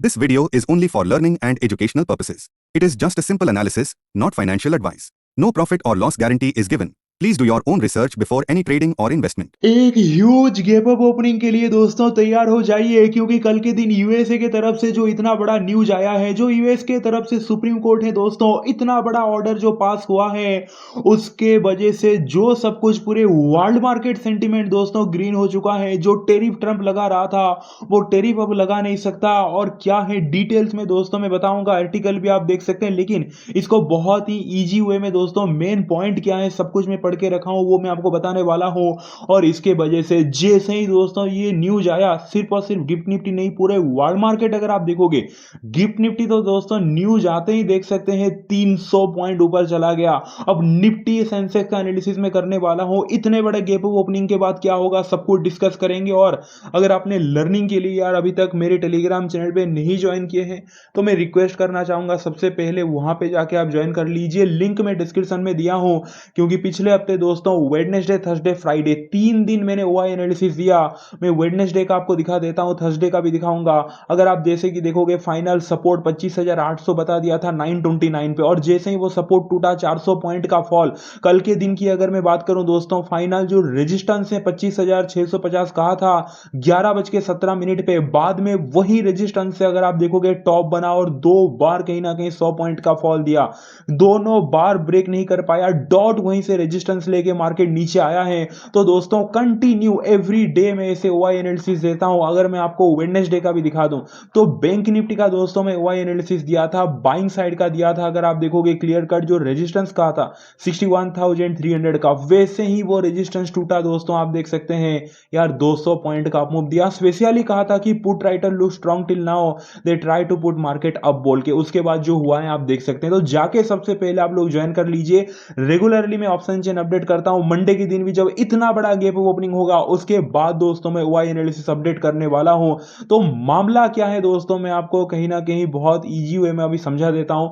This video is only for learning and educational purposes. It is just a simple analysis, not financial advice. No profit or loss guarantee is given. Please do your own research before any trading or investment. एक huge gap up opening के लिए दोस्तों तैयार हो जाइए, क्योंकि कल के दिन यूएसए के तरफ से जो इतना बड़ा न्यूज आया है, जो यूएस के तरफ से सुप्रीम कोर्ट है दोस्तों, इतना बड़ा ऑर्डर जो पास हुआ है, उसके वजह से जो सब कुछ पूरे वर्ल्ड मार्केट सेंटीमेंट दोस्तों ग्रीन हो चुका है। जो टेरिफ ट्रंप लगा रहा था वो टेरिफ अब लगा नहीं सकता, और क्या है डिटेल्स में दोस्तों मैं बताऊंगा, आर्टिकल भी आप देख सकते हैं, लेकिन इसको बहुत ही इजी वे में दोस्तों मेन पॉइंट क्या है सब कुछ मैं पढ़ के रखा हूं, वो मैं आपको बताने वाला हूं। और इसके वजह से जैसे ही दोस्तों ये न्यूज आया, सिर्फ और सिर्फ गिफ्ट निफ्टी नहीं, पूरे वर्ल्ड मार्केट अगर आप देखोगे, गिफ्ट निफ्टी तो दोस्तों न्यूज आते ही देख सकते हैं 300 पॉइंट ऊपर चला गया। अब निफ्टी सेंसेक्स का एनालिसिस में करने वाला हूं, इतने बड़े गैप ओपनिंग के बाद क्या होगा सब कुछ डिस्कस करेंगे। और अगर आपने लर्निंग के लिए यार अभी तक मेरे टेलीग्राम चैनल पे नहीं ज्वाइन किए हैं, तो मैं रिक्वेस्ट करना चाहूंगा सबसे पहले वहां पे जाके आप ज्वाइन कर लीजिए, लिंक मैं डिस्क्रिप्शन में दिया हूं। क्योंकि पिछले हफ्ते दोस्तों वेडनेसडे, थर्सडे, फ्राइडे 3 दिन मैंने ओआई एनालिसिस दिया। मैं वेडनेसडे का आपको दिखा देता हूं, थर्सडे का भी दिखाऊंगा। अगर आप जैसे कि देखोगे, फाइनल सपोर्ट 25,800 बता दिया था 929 पे, और जैसे ही वो सपोर्ट टूटा 400 पॉइंट का फॉल। कल के दिन की अगर मैं बात करूं दोस्तों, फाइनल जो रेजिस्टेंस है 25,650 कहा था 11:17 पे, बाद में वही रेजिस्टेंस से अगर आप देखोगे टॉप बना और 2 बार कहीं ना कहीं 100 पॉइंट का फॉल दिया, दोनों बार ब्रेक नहीं कर पाया, डॉट वहीं से रेजिस्टेंस लेके मार्केट नीचे आया है। तो दोस्तों कंटिन्यू एवरी डे में ऐसे ओआई एनालिसिस देता हूं। अगर मैं आपको वेडनेसडे का भी दिखा दूं, तो बैंक निफ्टी का दोस्तों मैं ओआई एनालिसिस दिया था, बाइंग साइड का दिया था। अगर आप देखोगे क्लियर कट जो रेजिस्टेंस कहा था 61,300 का, वैसे ही वो रेजिस्टेंस टूटा दोस्तों, आप देख सकते हैं यार 200 पॉइंट का मूव दिया। स्पेशली कहा था कि put writer look strong till now, they try to put market up बोल के, उसके बाद जो हुआ है आप देख सकते हैं। तो जाके सबसे पहले आप लोग ज्वाइन कर लीजिए। रेगुलरली मैं ऑप्शन चेन अपडेट करता हूं, मंडे के दिन भी जब इतना बड़ा गैप ओपनिंग होगा उसके बाद दोस्तों मैं ओआई एनालिसिस अपडेट करने वाला हूं। तो मामला क्या है दोस्तों, मैं आपको कहीं ना कहीं बहुत इजी वे में अभी समझा देता हूं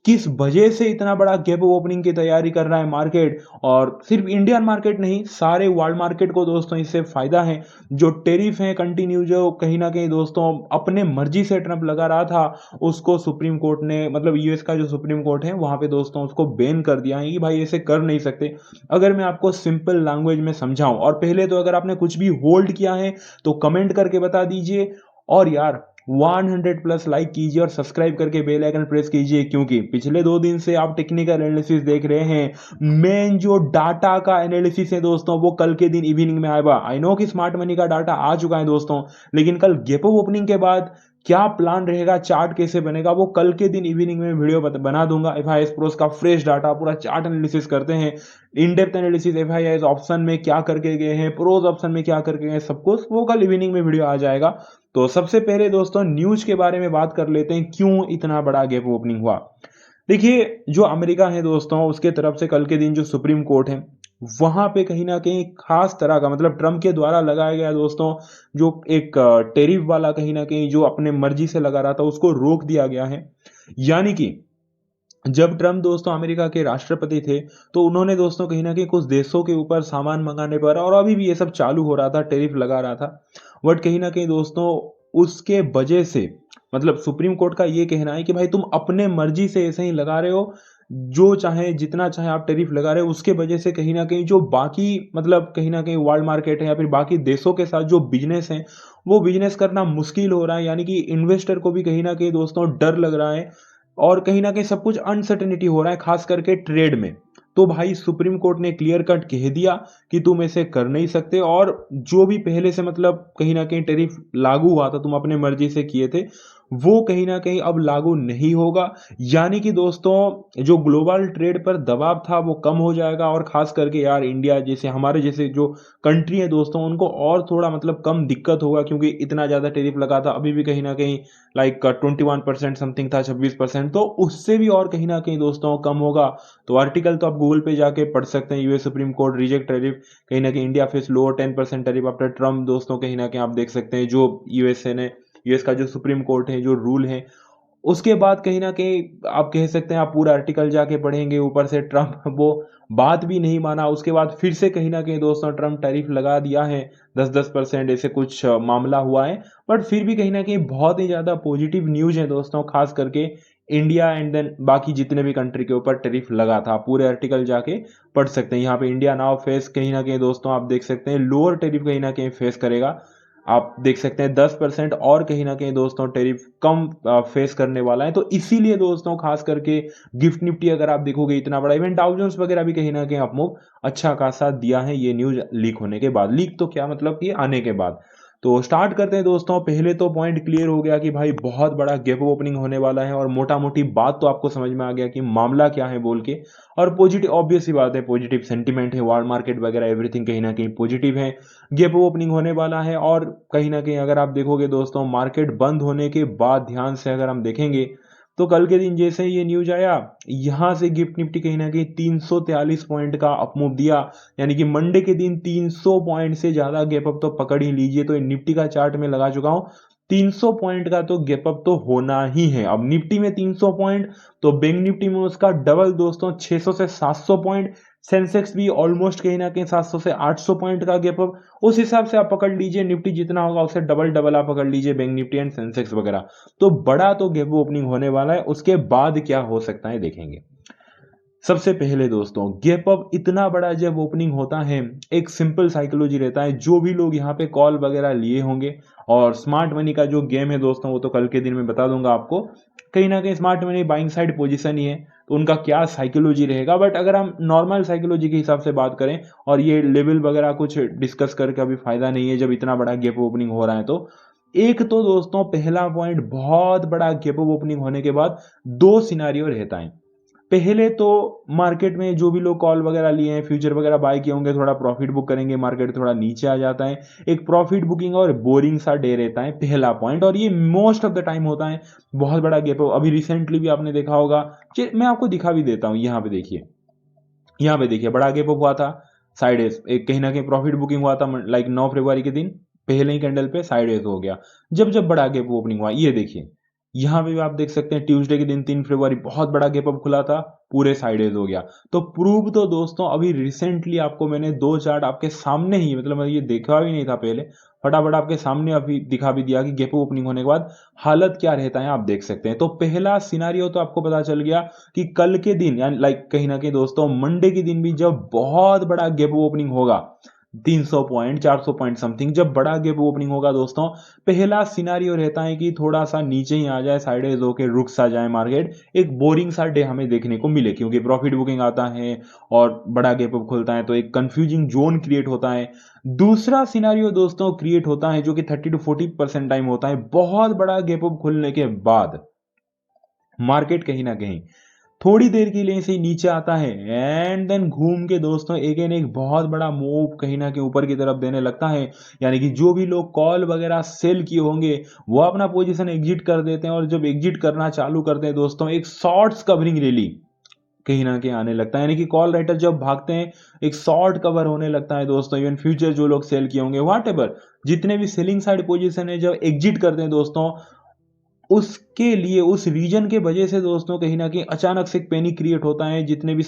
किस वजह से इतना बड़ा गैप ओपनिंग की तैयारी कर रहा है मार्केट। और सिर्फ इंडियन मार्केट नहीं, सारे वर्ल्ड मार्केट को दोस्तों इससे फायदा है। जो टेरिफ है कंटिन्यू, जो कहीं ना कहीं दोस्तों अपने मर्जी से ट्रंप लगा रहा था, उसको सुप्रीम कोर्ट ने, मतलब यूएस का जो सुप्रीम कोर्ट है वहां पे दोस्तों उसको बैन कर दिया है कि भाई ऐसे कर नहीं सकते। अगर मैं आपको सिंपल लैंग्वेज में समझाऊं, और पहले तो अगर आपने कुछ भी होल्ड किया है तो कमेंट करके बता दीजिए, और यार 100 प्लस लाइक कीजिए और सब्सक्राइब करके बेल आइकन प्रेस कीजिए, क्योंकि पिछले 2 दिन से आप टेक्निकल एनालिसिस देख रहे हैं। मेन जो डाटा का एनालिसिस है दोस्तों, वो कल के दिन इवनिंग में आएगा। आई नो कि स्मार्ट मनी का डाटा आ चुका है दोस्तों, लेकिन कल गैप ओपनिंग के बाद क्या प्लान रहेगा, चार्ट कैसे बनेगा, वो कल के दिन इवनिंग में वीडियो बना दूंगा। एफआईएस प्रोस का फ्रेश डाटा, पूरा चार्ट एनालिसिस करते हैं, in depth analysis FIS option में क्या करके गए हैं, प्रोज ऑप्शन में क्या करके गए, सब कुछ वो कल इवनिंग में वीडियो आ जाएगा। तो सबसे पहले दोस्तों न्यूज के बारे में बात कर लेते हैं, क्यों इतना बड़ा गैप ओपनिंग हुआ। देखिए, जो अमेरिका है दोस्तों, उसके तरफ से कल के दिन जो सुप्रीम कोर्ट है, वहां पे कहीं ना कहीं खास तरह का, मतलब ट्रम्प के द्वारा लगाया गया दोस्तों जो एक टेरिफ वाला, कहीं ना कहीं जो अपने मर्जी से लगा रहा था उसको रोक दिया गया है। यानी कि जब ट्रम्प दोस्तों अमेरिका के राष्ट्रपति थे, तो उन्होंने दोस्तों कहीं ना कहीं कुछ देशों के ऊपर सामान मंगाने पर, और अभी भी ये सब चालू हो रहा था, टेरिफ लगा रहा था। बट कहीं ना कहीं दोस्तों उसके वजह से, मतलब सुप्रीम कोर्ट का ये कहना है कि भाई तुम अपने मर्जी से ऐसे ही लगा रहे हो, जो चाहे जितना चाहे आप टेरिफ लगा रहे हो, उसके वजह से कहीं ना कहीं जो बाकी, मतलब कहीं ना कहीं वर्ल्ड मार्केट है या फिर बाकी देशों के साथ जो बिजनेस है, वो बिजनेस करना मुश्किल हो रहा है। यानी कि इन्वेस्टर को भी कहीं ना कहीं दोस्तों डर लग रहा है, और कहीं ना कहीं सब कुछ अनसर्टेनिटी हो रहा है, खास करके ट्रेड में। तो भाई सुप्रीम कोर्ट ने क्लियर कट कह दिया कि तुम ऐसे कर नहीं सकते, और जो भी पहले से, मतलब कहीं ना कहीं टैरिफ लागू हुआ था, तुम अपने मर्जी से किए थे, वो कहीं ना कहीं अब लागू नहीं होगा। यानी कि दोस्तों जो ग्लोबल ट्रेड पर दबाव था वो कम हो जाएगा, और खास करके यार इंडिया जैसे, हमारे जैसे जो कंट्री है दोस्तों, उनको और थोड़ा मतलब कम दिक्कत होगा, क्योंकि इतना ज़्यादा टैरिफ लगा था। अभी भी कहीं ना कहीं लाइक 21% समथिंग था, 26%, तो उससे भी और कहीं ना कहीं दोस्तों कम होगा। तो आर्टिकल तो आप गूगल पे जाके पढ़ सकते हैं, US supreme court reject tariff, कहीं ना कहीं India face lower 10% tariff after Trump. दोस्तों कहीं ना कहीं आप देख सकते हैं जो यूएसए ने, यूएस का जो सुप्रीम कोर्ट है, जो रूल है, उसके बाद कहीं न कहीं आप कह सकते हैं, आप पूरा आर्टिकल जाके पढ़ेंगे, ऊपर से ट्रम्प वो बात भी नहीं माना, उसके बाद फिर से कहीं न कहीं दोस्तों ट्रम्प टैरिफ लगा दिया है, 10-10% ऐसे कुछ मामला हुआ है। बट फिर भी कहीं न कहीं बहुत ही ज़्यादा पॉजिटिव न्यूज़ है दोस्तों, ख़ास करके इंडिया एंड देन बाकी जितने भी कंट्री के ऊपर टैरिफ लगा था। पूरे आर्टिकल जाके पढ़ सकते हैं। यहाँ पे इंडिया नाउ फेस कहीं न कहीं दोस्तों आप देख सकते हैं लोअर टैरिफ कहीं न कहीं फेस करेगा। आप देख सकते हैं 10% और कहीं न कहीं दोस्तों टैरिफ कम फेस करने वाला है। तो इसीलिए दोस्तों ख़ास करके गिफ्ट निफ्टी अगर आप देखोगे इतना बड़ा इवेंट, डाउ जोन्स वगैरह भी कहीं न कहीं अपमूव अच्छा खासा दिया है ये न्यूज़ लीक होने के बाद। लीक तो क्या मतलब कि आने के बाद। तो स्टार्ट करते हैं दोस्तों। पहले तो पॉइंट क्लियर हो गया कि भाई बहुत बड़ा गैप ओपनिंग होने वाला है और मोटा-मोटी बात तो आपको समझ में आ गया कि मामला क्या है बोल के। और पॉजिटिव ऑब्वियस सी बात है, पॉजिटिव सेंटीमेंट है, वर्ल्ड मार्केट वगैरह एवरीथिंग कहीं न कहीं पॉजिटिव है। गैप ओपनिंग होने वाला है और कहीं न कहीं अगर आप देखोगे दोस्तों मार्केट बंद होने के बाद ध्यान से अगर हम देखेंगे, तो कल के दिन जैसे ही ये न्यूज़ आया, यहाँ से गिफ्ट निफ्टी कहीं न कहीं 343 पॉइंट का अपमूव दिया। यानी कि मंडे के दिन 300 पॉइंट से ज़्यादा गैप अप तो पकड़ ही लीजिए। तो निफ्टी का चार्ट मैं लगा चुका हूँ। 300 पॉइंट का तो गैप अप तो होना ही है। अब निफ्टी में 300 पॉइंट, तो बैंक निफ्टी में उसका डबल दोस्तों 600 से 700 पॉइंट। सेंसेक्स भी ऑलमोस्ट कहीं न कहीं 700 से 800 पॉइंट का गैप अप। उस हिसाब से आप पकड़ लीजिए, निफ्टी जितना होगा उससे डबल आप पकड़ लीजिए बैंक निफ्टी एंड सेंसेक्स वगैरह। तो बड़ा तो गैप ओपनिंग होने वाला है। उसके बाद क्या हो सकता है देखेंगे। सबसे पहले दोस्तों गैप अप इतना बड़ा जब ओपनिंग होता है, एक सिंपल साइकोलॉजी रहता है। जो भी लोग यहाँ पे कॉल वगैरह लिए होंगे, और स्मार्ट मनी का जो गेम है दोस्तों वो तो कल के दिन में बता दूंगा आपको। कहीं ना कहीं smart money buying side position ही है, तो उनका क्या साइकोलॉजी रहेगा। बट अगर हम नॉर्मल साइकोलॉजी के हिसाब से बात करें, और ये लेवल वगैरह कुछ डिस्कस करके अभी फायदा नहीं है जब इतना बड़ा गैप ओपनिंग हो रहा है। तो एक तो दोस्तों पहला पॉइंट, बहुत बड़ा गैप ओपनिंग होने के बाद दो सिनारियो रहता है। पहले तो मार्केट में जो भी लोग कॉल वगैरह लिए हैं, फ्यूचर वगैरह बाय किए होंगे, थोड़ा प्रॉफिट बुक करेंगे, मार्केट थोड़ा नीचे आ जाता है। एक प्रॉफिट बुकिंग और बोरिंग सा डे रहता है, पहला पॉइंट। और ये मोस्ट ऑफ द टाइम होता है। बहुत बड़ा गैप अभी रिसेंटली भी आपने देखा होगा। मैं आपको दिखा भी देता हूँ, यहाँ पे देखिए। यहाँ पे देखिए बड़ा गैप अप हुआ था, साइड एक कहीं ना कहीं प्रॉफिट बुकिंग हुआ था लाइक 9 फरवरी के दिन, पहले ही कैंडल पे साइड हो गया। जब जब बड़ा गैप ओपनिंग हुआ, ये देखिए यहाँ पे भी आप देख सकते हैं ट्यूसडे के दिन 3 फरवरी बहुत बड़ा गैप अप खुला था, पूरे साइड हो गया। तो प्रूव तो दोस्तों अभी रिसेंटली आपको मैंने दो चार्ट आपके सामने ही, मतलब ये देखा भी नहीं था पहले, फटाफट आपके सामने अभी दिखा भी दिया कि गैप ओपनिंग होने के बाद हालत क्या रहता है, आप देख सकते हैं। तो पहला सिनारियो तो आपको पता चल गया कि कल के दिन यानी लाइक कहीं ना कहीं दोस्तों मंडे के दिन भी जब बहुत बड़ा गैप ओपनिंग होगा, 300 पॉइंट 400 पॉइंट समथिंग, जब बड़ा गैप ओपनिंग होगा दोस्तों, पहला सिनारियो रहता है कि थोड़ा सा नीचे ही आ जाए, साइडवेज होके रुक सा जाए मार्केट, एक बोरिंग सा डे हमें देखने को मिले, क्योंकि प्रॉफिट बुकिंग आता है और बड़ा गैप अप खुलता है, तो एक कंफ्यूजिंग जोन क्रिएट होता है। दूसरा सिनारियो दोस्तों क्रिएट होता है जो कि 30 to 40% टाइम होता है, बहुत बड़ा गैप अप खुलने के बाद मार्केट कहीं ना कहीं थोड़ी देर के लिए से ही नीचे आता है, एंड देन घूम के दोस्तों अगेन एक बहुत बड़ा मूव कहीं ना कहीं ऊपर की तरफ देने लगता है। यानी कि जो भी लोग कॉल वगैरह सेल किए होंगे वो अपना पोजीशन एग्जिट कर देते हैं, और जब एग्जिट करना चालू करते हैं दोस्तों, एक शॉर्ट्स कवरिंग रैली कहीं ना कहीं आने लगता है। यानी कि कॉल राइटर जब भागते हैं, एक शॉर्ट कवर होने लगता है दोस्तों। इवन फ्यूचर जो लोग सेल किए होंगे, व्हाट एवर जितने भी सेलिंग साइड पोजीशन है, जब एग्जिट करते हैं दोस्तों, उसके लिए उस रीजन के वजह से दोस्तों कहीं न कहीं अचानक से एक पैनिक क्रिएट होता है। जितने भी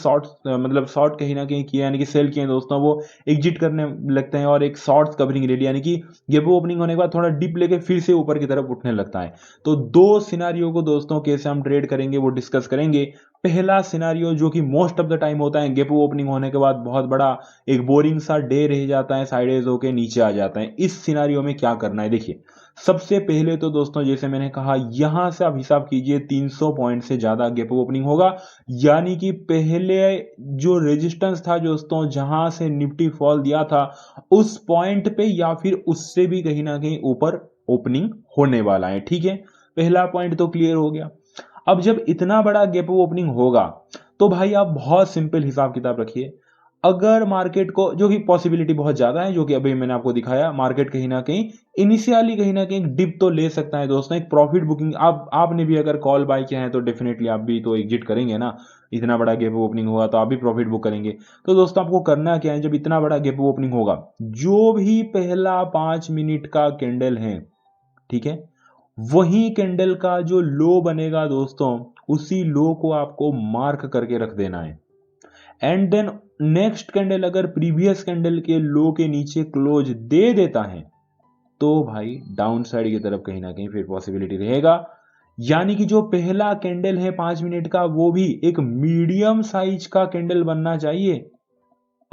मतलब शॉर्ट कहीं न कहीं किए यानी कि सेल किए हैं दोस्तों, वो एग्जिट करने लगते हैं, और एक शॉर्ट्स कवरिंग रैली यानी कि गैप ओपनिंग होने के बाद थोड़ा डिप लेके फिर से ऊपर की तरफ उठने लगता है। तो दो सिनारियो को दोस्तों कैसे हम ट्रेड करेंगे वो डिस्कस करेंगे। पहला सिनारियो जो कि मोस्ट ऑफ द टाइम होता है, गैप ओपनिंग होने के बाद बहुत बड़ा एक बोरिंग सा डे रह जाता है, साइडवेज होके नीचे आ जाता है। इस सिनारियो में क्या करना है देखिए। सबसे पहले तो दोस्तों जैसे मैंने कहा, यहां से आप हिसाब कीजिए 300 पॉइंट से ज्यादा गैप ओपनिंग होगा। यानी कि पहले जो रेजिस्टेंस था दोस्तों, जहां से निफ्टी फॉल दिया था, उस पॉइंट पे या फिर उससे भी कहीं ना कहीं ऊपर ओपनिंग होने वाला है। ठीक है, पहला पॉइंट तो क्लियर हो गया। अब जब इतना बड़ा गैप ओपनिंग होगा, तो भाई आप बहुत सिंपल हिसाब किताब रखिए। अगर मार्केट को, जो कि पॉसिबिलिटी बहुत ज्यादा है, जो कि अभी मैंने आपको दिखाया, मार्केट कहीं ना कहीं इनिशियली कहीं ना कहीं डिप तो ले सकता है दोस्तों। एक प्रॉफिट बुकिंग आपने भी अगर कॉल बाय किया है तो डेफिनेटली आप भी तो एग्जिट करेंगे ना। इतना बड़ा गैप ओपनिंग होगा तो आप भी प्रॉफिट बुक करेंगे। तो दोस्तों आपको करना क्या है, जब इतना बड़ा गैप ओपनिंग होगा, जो भी पहला 5 मिनट का कैंडल है, ठीक है, वही कैंडल का जो लो बनेगा दोस्तों, उसी लो को आपको मार्क करके रख देना है। एंड देन नेक्स्ट कैंडल अगर प्रीवियस कैंडल के लो के नीचे क्लोज दे देता है तो भाई डाउन साइड की तरफ कहीं ना कहीं फिर पॉसिबिलिटी रहेगा। यानी कि जो पहला कैंडल है 5 मिनट का, वो भी एक मीडियम साइज का कैंडल बनना चाहिए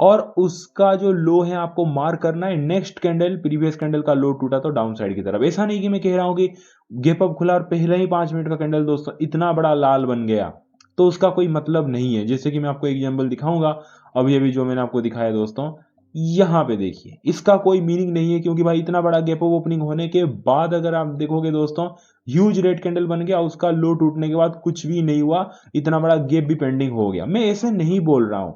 और उसका जो लो है आपको मार्क करना है। नेक्स्ट कैंडल प्रीवियस कैंडल का लो टूटा तो डाउन साइड की तरफ। ऐसा नहीं कि मैं कह रहा हूं कि गैप अप खुला और पहले ही 5 मिनट का कैंडल दोस्तों इतना बड़ा लाल बन गया तो उसका कोई मतलब नहीं है। जैसे कि मैं आपको एग्जांपल दिखाऊंगा अभी अभी जो मैंने आपको दिखाया दोस्तों, यहां पे देखिए इसका कोई मीनिंग नहीं है क्योंकि भाई इतना बड़ा गैप अप ओपनिंग होने के बाद अगर आप देखोगे दोस्तों ह्यूज रेड कैंडल बन गया, उसका लो टूटने के बाद कुछ भी नहीं हुआ, इतना बड़ा गैप भी पेंडिंग हो गया। मैं ऐसे नहीं बोल रहा हूं,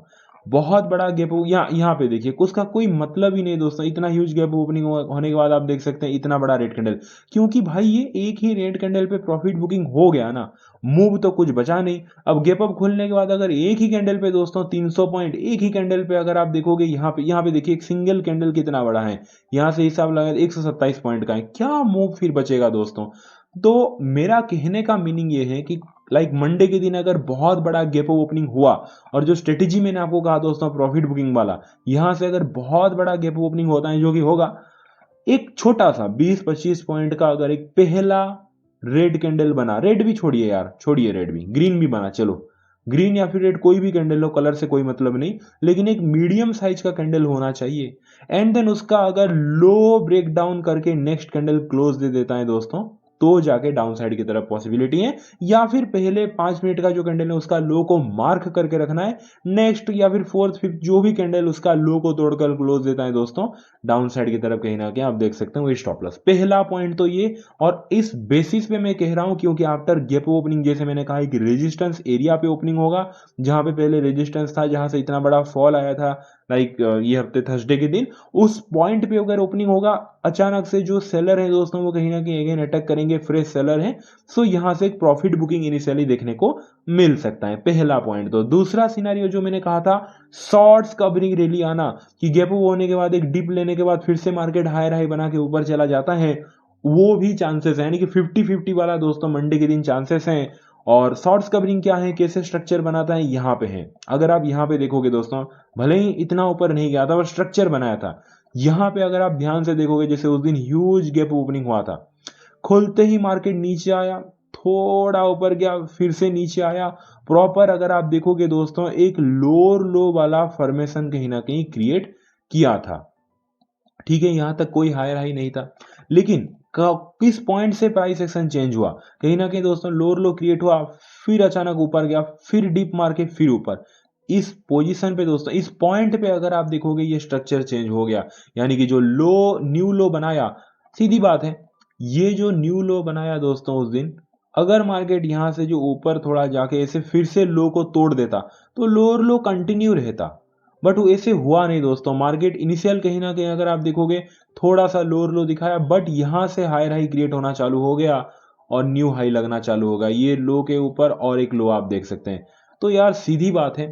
बहुत बड़ा गैप यहाँ पे देखिए उसका कोई मतलब ही नहीं दोस्तों। इतना ह्यूज गैप ओपनिंग होने के बाद आप देख सकते हैं इतना बड़ा रेड कैंडल, क्योंकि भाई ये एक ही रेड कैंडल पे प्रॉफिट बुकिंग हो गया ना, मूव तो कुछ बचा नहीं। अब गैप अप खोलने के बाद अगर एक ही कैंडल पे दोस्तों 300 पॉइंट, एक ही कैंडल पे अगर आप देखोगे यहाँ पे देखिए एक सिंगल कैंडल कितना बड़ा है, यहाँ से हिसाब लगा 127 पॉइंट का है, क्या मूव फिर बचेगा दोस्तों। तो मेरा कहने का मीनिंग ये है कि लाइक मंडे के दिन अगर बहुत बड़ा गैप ओपनिंग हुआ और जो स्ट्रेटेजी मैंने आपको कहा दोस्तों प्रॉफिट बुकिंग वाला, यहां से अगर बहुत बड़ा गैप ओपनिंग होता है जो कि होगा, एक छोटा सा 20-25 पॉइंट का अगर एक पहला रेड कैंडल बना, रेड भी छोड़िए यार, छोड़िए रेड भी, ग्रीन भी बना, चलो ग्रीन या फिर रेड कोई भी कैंडल हो, कलर से कोई मतलब नहीं, लेकिन एक मीडियम साइज का कैंडल होना चाहिए। एंड देन उसका अगर लो ब्रेक डाउन करके नेक्स्ट कैंडल क्लोज दे देता है दोस्तों, तो जाके डाउन साइड की तरफ पॉसिबिलिटी है। या फिर पहले 5 मिनट का जो कैंडल है उसका लो को मार्क करके रखना है, नेक्स्ट या फिर फोर्थ फिफ्थ जो भी कैंडल उसका लो को तोड़कर क्लोज देता है दोस्तों डाउन साइड की तरफ, कहीं ना कहीं आप देख सकते हैं वो स्टॉप लॉस। पहला पॉइंट तो ये, और इस बेसिस पे मैं कह रहा हूं क्योंकि आफ्टर गैप ओपनिंग जैसे मैंने कहा कि रेजिस्टेंस एरिया पे ओपनिंग होगा, जहां पे पहले रेजिस्टेंस था, जहां से इतना बड़ा फॉल आया था लाइक ये हफ्ते थर्सडे के दिन, उस पॉइंट पे अगर ओपनिंग होगा अचानक से, जो सेलर है दोस्तों वो कहीं ना कहीं अगेन अटैक करेंगे, फ्रेश सेलर है, सो यहां से एक प्रॉफिट बुकिंग इनिशियली देखने को मिल सकता है। पहला पॉइंट। तो दूसरा सिनेरियो जो मैंने कहा था शॉर्ट्स कवरिंग रैली आना, कि गैप अप होने के बाद एक डिप लेने के बाद फिर से मार्केट हायर हाई बना के ऊपर चला जाता है, वो भी चांसेस है, यानी कि 50-50 वाला दोस्तों मंडे के दिन चांसेस हैं। और शॉर्ट्स कवरिंग क्या है, कैसे स्ट्रक्चर बनाता है, यहाँ पे है। अगर आप यहाँ पे देखोगे दोस्तों, भले ही इतना ऊपर नहीं गया था पर स्ट्रक्चर बनाया था। यहाँ पे अगर आप ध्यान से देखोगे, जैसे उस दिन ह्यूज गैप ओपनिंग हुआ था, खुलते ही मार्केट नीचे आया, थोड़ा ऊपर गया, फिर से नीचे आया, प्रॉपर अगर आप देखोगे दोस्तों एक लोअर लो वाला फॉर्मेशन कहीं ना कहीं क्रिएट किया था। ठीक है, यहां तक कोई हायर हाई नहीं था, लेकिन किस पॉइंट से प्राइस एक्शन चेंज हुआ, कहीं ना कहीं दोस्तों लोअर लो क्रिएट हुआ, फिर अचानक ऊपर गया, फिर डिप मार के फिर ऊपर। इस पोजीशन पे दोस्तों, इस पॉइंट पे अगर आप देखोगे ये स्ट्रक्चर चेंज हो गया, यानी कि जो लो न्यू लो बनाया, सीधी बात है, ये जो न्यू लो बनाया दोस्तों उस दिन, अगर मार्केट यहां से जो ऊपर थोड़ा जाके ऐसे फिर से लो को तोड़ देता तो लोअर लो कंटिन्यू रहता, बट वो ऐसे हुआ नहीं दोस्तों। मार्केट इनिशियल कहीं ना कहीं अगर आप देखोगे थोड़ा सा लोअर लो दिखाया, बट यहां से हायर हाई क्रिएट होना चालू हो गया और न्यू हाई लगना चालू होगा, ये लो के ऊपर और एक लो आप देख सकते हैं। तो यार सीधी बात है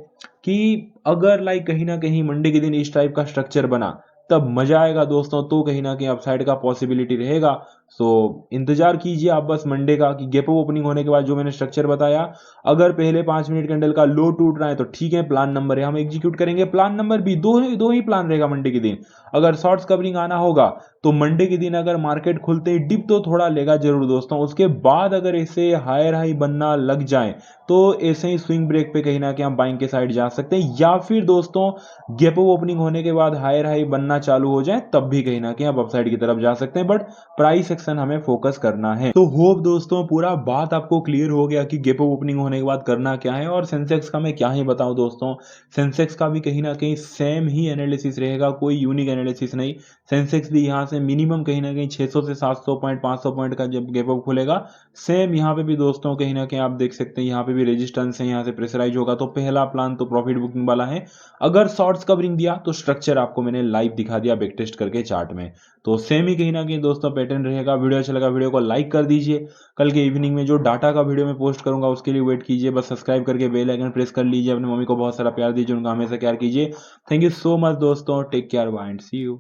कि अगर लाइक कहीं ना कहीं मंडे के दिन इस टाइप का स्ट्रक्चर बना तब मजा आएगा दोस्तों, तो कहीं ना कहीं अपसाइड का पॉसिबिलिटी रहेगा। सो इंतजार कीजिए आप बस मंडे का, कि गैप ओपनिंग होने के बाद जो मैंने स्ट्रक्चर बताया, अगर पहले 5 मिनट कैंडल का लो टूट रहा है तो ठीक है, प्लान नंबर है हम एग्जीक्यूट करेंगे। प्लान नंबर भी दो ही प्लान रहेगा मंडे के दिन। अगर शॉर्ट्स कवरिंग आना होगा तो मंडे के दिन अगर मार्केट खुलते ही डिप तो थोड़ा लेगा जरूर दोस्तों, उसके बाद अगर ऐसे हायर हाई बनना लग जाए तो ऐसे ही स्विंग ब्रेक पे कहीं ना कहीं हम बाइंग के साइड जा सकते हैं, या फिर दोस्तों गैप ओपनिंग होने के बाद हायर हाई बनना चालू हो जाए तब भी कहीं ना कहीं आप अपसाइड की तरफ जा सकते हैं, बट प्राइस एक्शन हमें फोकस करना है। तो होप दोस्तों पूरा बात आपको क्लियर हो गया कि गैप ओपनिंग होने के बाद करना क्या है। और सेंसेक्स का मैं क्या ही बताऊं दोस्तों, सेंसेक्स का भी कहीं ना कहीं सेम ही एनालिसिस रहेगा, कोई यूनिक एनालिसिस नहीं। सेंसेक्स भी यहाँ से मिनिमम कहीं ना कहीं 600 से 700 पॉइंट 500 पॉइंट का जब गैप अप खुलेगा, सेम यहाँ पे भी दोस्तों कहीं ना कहीं आप देख सकते हैं यहाँ पे भी रेजिस्टेंस है, यहाँ से प्रेशराइज होगा। तो पहला प्लान तो प्रॉफिट बुकिंग वाला है। अगर शॉर्ट्स कवरिंग दिया तो स्ट्रक्चर आपको मैंने लाइव दिखा दिया बैक टेस्ट करके चार्ट में, तो सेम ही कहीं ना कहीं दोस्तों पैटर्न रहेगा। वीडियो अच्छा लगा वीडियो को लाइक कर दीजिए। कल के इवनिंग में जो डाटा का वीडियो मैं पोस्ट करूंगा उसके लिए वेट कीजिए, बस सब्सक्राइब करके बेल आइकन प्रेस कर लीजिए। अपनी मम्मी को बहुत सारा प्यार दीजिए, उनका हमेशा केयर कीजिए। थैंक यू सो मच दोस्तों, take care, bye and see you.